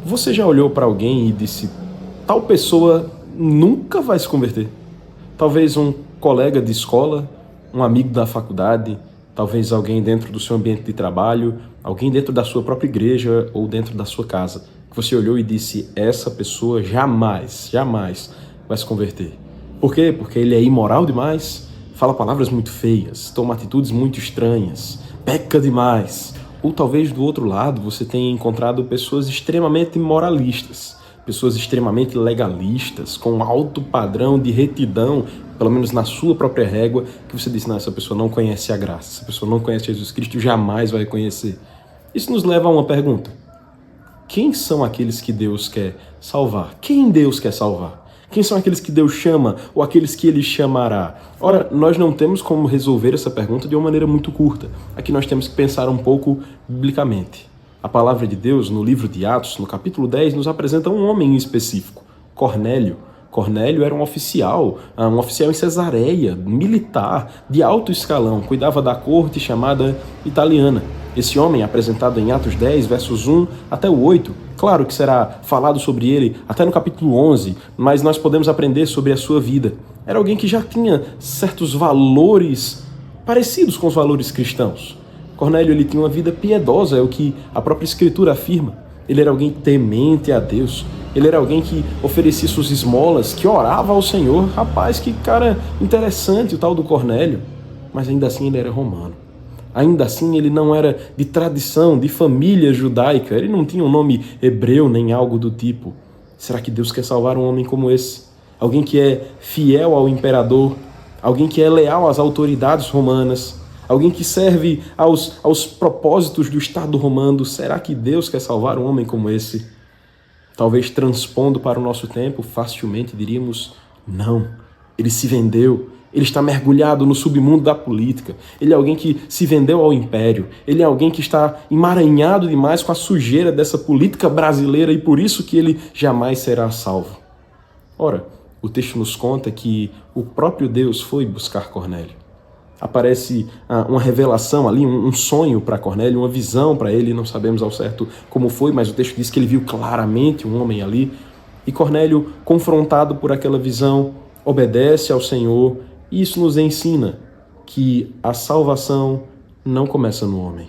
Você já olhou para alguém e disse, tal pessoa nunca vai se converter? Talvez um colega de escola, um amigo da faculdade, talvez alguém dentro do seu ambiente de trabalho, alguém dentro da sua própria igreja ou dentro da sua casa, que você olhou e disse, essa pessoa jamais vai se converter. Por quê? Porque ele é imoral demais, fala palavras muito feias, toma atitudes muito estranhas, peca demais. Ou talvez do outro lado você tenha encontrado pessoas extremamente moralistas, pessoas extremamente legalistas, com alto padrão de retidão, pelo menos na sua própria régua, que você diz, não, essa pessoa não conhece a graça, essa pessoa não conhece Jesus Cristo, jamais vai conhecer. Isso nos leva a uma pergunta. Quem são aqueles que Deus quer salvar? Quem Deus quer salvar? Quem são aqueles que Deus chama ou aqueles que Ele chamará? Ora, nós não temos como resolver essa pergunta de uma maneira muito curta. Aqui nós temos que pensar um pouco biblicamente. A palavra de Deus, no livro de Atos, no capítulo 10, nos apresenta um homem em específico, Cornélio. Cornélio era um oficial em Cesareia, militar, de alto escalão, cuidava da corte chamada italiana. Esse homem, apresentado em Atos 10, versos 1 até o 8, claro que será falado sobre ele até no capítulo 11, mas nós podemos aprender sobre a sua vida. Era alguém que já tinha certos valores parecidos com os valores cristãos. Cornélio ele tinha uma vida piedosa, é o que a própria Escritura afirma. Ele era alguém temente a Deus. Ele era alguém que oferecia suas esmolas, que orava ao Senhor. Rapaz, que cara interessante o tal do Cornélio. Mas ainda assim ele era romano. Ainda assim ele não era de tradição, de família judaica. Ele não tinha um nome hebreu nem algo do tipo. Será que Deus quer salvar um homem como esse? Alguém que é fiel ao imperador, alguém que é leal às autoridades romanas, alguém que serve aos propósitos do Estado romano. Será que Deus quer salvar um homem como esse? Talvez transpondo para o nosso tempo, facilmente diríamos, não. Ele se vendeu, ele está mergulhado no submundo da política. Ele é alguém que se vendeu ao império. Ele é alguém que está emaranhado demais com a sujeira dessa política brasileira e por isso que ele jamais será salvo. Ora, o texto nos conta que o próprio Deus foi buscar Cornélio. Aparece uma revelação ali, um sonho para Cornélio, uma visão para ele, não sabemos ao certo como foi, mas o texto diz que ele viu claramente um homem ali. E Cornélio, confrontado por aquela visão, obedece ao Senhor, e isso nos ensina que a salvação não começa no homem,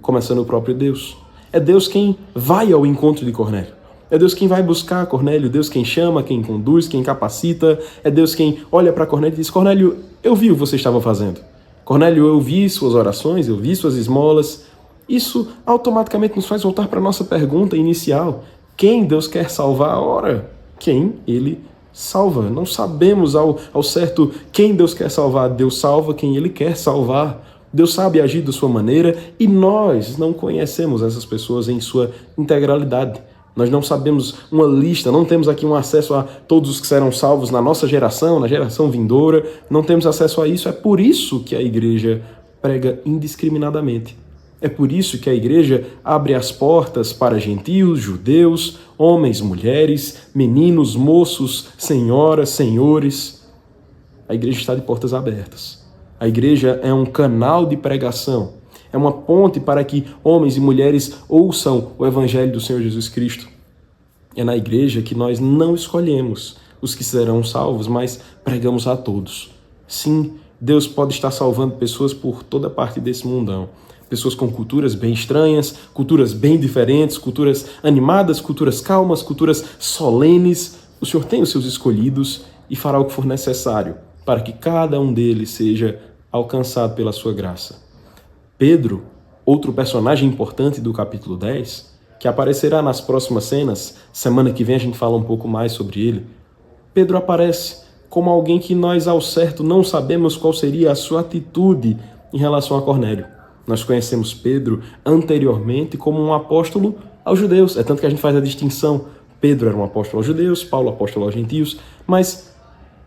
começa no próprio Deus. É Deus quem vai ao encontro de Cornélio. É Deus quem vai buscar Cornélio, Deus quem chama, quem conduz, quem capacita. É Deus quem olha para Cornélio e diz, Cornélio, eu vi o que você estava fazendo. Cornélio, eu vi suas orações, eu vi suas esmolas. Isso automaticamente nos faz voltar para a nossa pergunta inicial. Quem Deus quer salvar? Ora, quem Ele salva. Não sabemos ao certo quem Deus quer salvar. Deus salva quem Ele quer salvar. Deus sabe agir da sua maneira e nós não conhecemos essas pessoas em sua integralidade. Nós não sabemos uma lista, não temos aqui um acesso a todos os que serão salvos na nossa geração, na geração vindoura, não temos acesso a isso. É por isso que a igreja prega indiscriminadamente. É por isso que a igreja abre as portas para gentios, judeus, homens, mulheres, meninos, moços, senhoras, senhores. A igreja está de portas abertas. A igreja é um canal de pregação. É uma ponte para que homens e mulheres ouçam o Evangelho do Senhor Jesus Cristo. É na igreja que nós não escolhemos os que serão salvos, mas pregamos a todos. Sim, Deus pode estar salvando pessoas por toda parte desse mundão. Pessoas com culturas bem estranhas, culturas bem diferentes, culturas animadas, culturas calmas, culturas solenes. O Senhor tem os seus escolhidos e fará o que for necessário para que cada um deles seja alcançado pela sua graça. Pedro, outro personagem importante do capítulo 10, que aparecerá nas próximas cenas, semana que vem a gente fala um pouco mais sobre ele. Pedro aparece como alguém que nós ao certo não sabemos qual seria a sua atitude em relação a Cornélio. Nós conhecemos Pedro anteriormente como um apóstolo aos judeus, é tanto que a gente faz a distinção. Pedro era um apóstolo aos judeus, Paulo apóstolo aos gentios, mas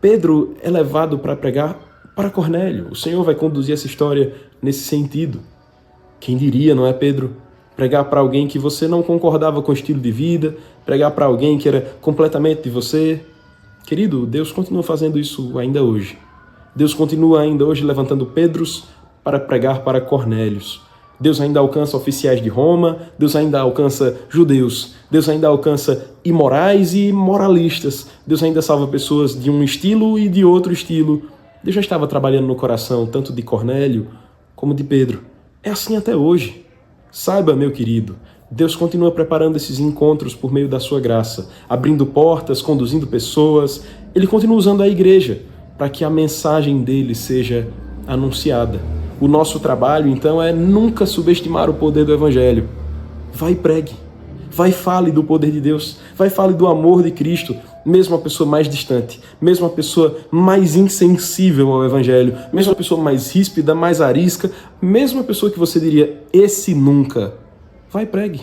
Pedro é levado para pregar para Cornélio. O Senhor vai conduzir essa história nesse sentido. Quem diria, não é, Pedro? Pregar para alguém que você não concordava com o estilo de vida, pregar para alguém que era completamente de você. Querido, Deus continua fazendo isso ainda hoje. Deus continua ainda hoje levantando Pedros para pregar para Cornélios. Deus ainda alcança oficiais de Roma, Deus ainda alcança judeus, Deus ainda alcança imorais e moralistas, Deus ainda salva pessoas de um estilo e de outro estilo. Deus já estava trabalhando no coração tanto de Cornélio como de Pedro. É assim até hoje. Saiba, meu querido, Deus continua preparando esses encontros por meio da sua graça, abrindo portas, conduzindo pessoas. Ele continua usando a igreja para que a mensagem dele seja anunciada. O nosso trabalho, então, é nunca subestimar o poder do Evangelho. Vai e pregue. Vai e fale do poder de Deus. Vai e fale do amor de Cristo. Mesmo a pessoa mais distante, mesmo a pessoa mais insensível ao Evangelho, mesmo a pessoa mais ríspida, mais arisca, mesmo a pessoa que você diria, esse nunca. Vai e pregue.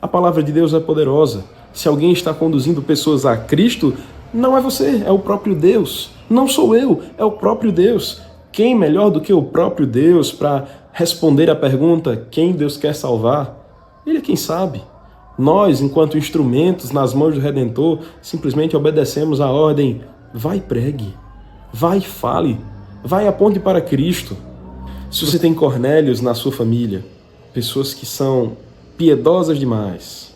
A palavra de Deus é poderosa. Se alguém está conduzindo pessoas a Cristo, não é você, é o próprio Deus. Não sou eu, é o próprio Deus. Quem melhor do que o próprio Deus para responder à pergunta quem Deus quer salvar? Ele é quem sabe. Nós, enquanto instrumentos nas mãos do Redentor, simplesmente obedecemos a ordem: vai e pregue, vai e fale, vai e aponte para Cristo. Se você tem Cornélios na sua família, pessoas que são piedosas demais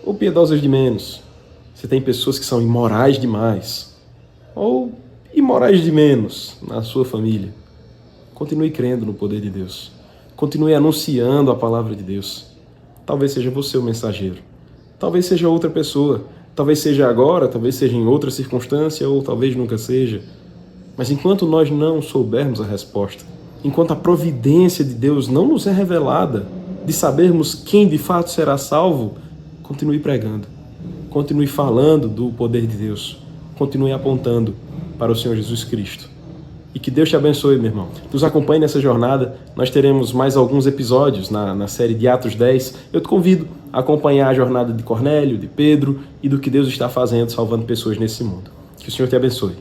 ou piedosas de menos, você tem pessoas que são imorais demais ou imorais de menos na sua família, continue crendo no poder de Deus. Continue anunciando a palavra de Deus. Talvez seja você o mensageiro. Talvez seja outra pessoa. Talvez seja agora, talvez seja em outra circunstância, ou talvez nunca seja. Mas enquanto nós não soubermos a resposta, enquanto a providência de Deus não nos é revelada, de sabermos quem de fato será salvo, continue pregando. Continue falando do poder de Deus. Continue apontando para o Senhor Jesus Cristo. E que Deus te abençoe, meu irmão. Nos acompanhe nessa jornada. Nós teremos mais alguns episódios na série de Atos 10. Eu te convido a acompanhar a jornada de Cornélio, de Pedro e do que Deus está fazendo, salvando pessoas nesse mundo. Que o Senhor te abençoe.